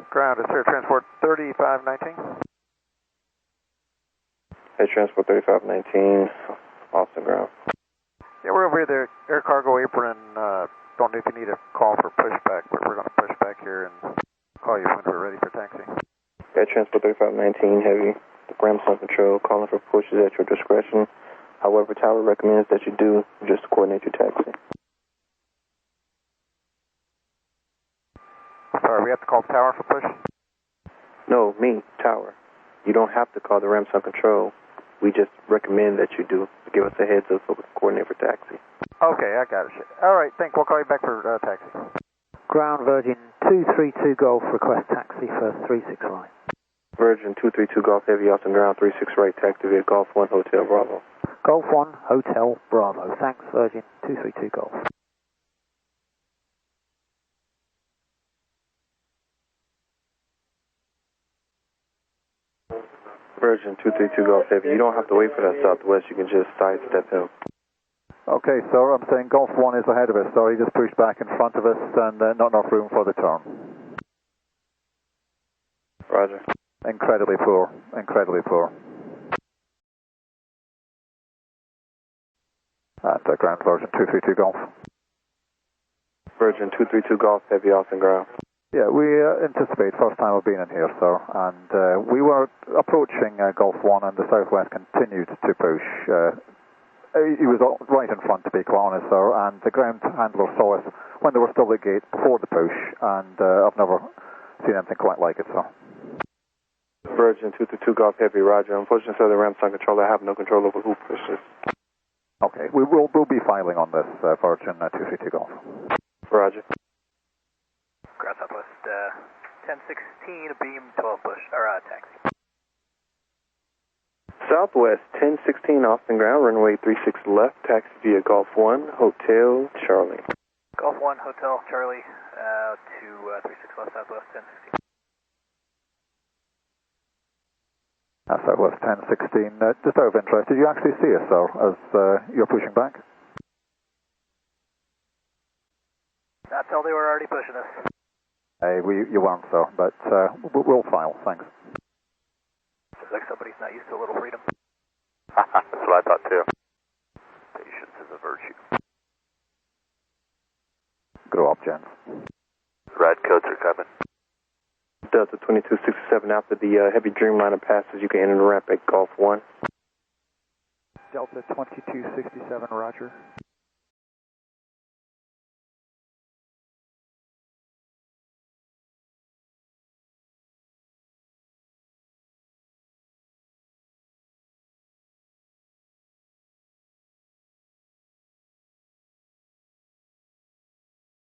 Ground, it's Air Transport 3519. Air Transport 3519, Austin ground. Yeah, we're over here, the air cargo apron. Don't know if you need a call for pushback, but we're going to push back here and call you when we're ready for taxi. Air Transport 3519, heavy. The ground's on control, calling for pushes at your discretion. However, Tower recommends that you do just coordinate your taxi. Sorry, we have to call Tower for push? No, me, Tower. You don't have to call the ramps on control. We just recommend that you do. Give us a heads up so we can coordinate for taxi. Okay, I got it. All right, thanks. We'll call you back for taxi. Ground Virgin 232 Golf, request taxi for 36 right. Virgin 232 Golf Heavy, Austin ground, 36 right, taxi via Golf 1 Hotel Bravo. Golf 1 Hotel Bravo. Thanks, Virgin 232 Golf. Virgin 232 Golf Heavy, you don't have to wait for that Southwest, you can just sidestep him. Okay, sir, I'm saying Golf 1 is ahead of us, so he just pushed back in front of us and not enough room for the turn. Roger. Incredibly poor, incredibly poor. And ground Virgin 232 Golf. Virgin 232 Golf Heavy, Austin ground. Yeah, we anticipate first time of being in here, sir, and we were approaching Golf 1 and the Southwest continued to push. He was right in front, to be quite honest, sir, and the ground handler saw us when they were still at the gate before the push, and I've never seen anything quite like it, sir. Virgin 232 Golf Heavy, Roger. Unfortunately, sir, the ramp's on control. I have no control over who pushes. Okay, we'll be filing on this, Virgin 232 Golf. Roger. Ground Southwest 1016, a beam 12 push, or taxi. Southwest 1016 Austin ground, runway 36 left, taxi via Golf 1 Hotel Charlie. Golf 1 Hotel Charlie to 36 left Southwest 1016. Southwest 1016, just out of interest, did you actually see us, sir, as you're pushing back? Not till they were already pushing us. You weren't, sir, but we'll file, thanks. Seems like somebody's not used to a little freedom. That's what I thought too. Patience is a virtue. Grow up, gents. Ride codes are coming. Delta 2267, after the heavy Dreamliner passes, you can enter the ramp at Golf 1. Delta 2267, roger.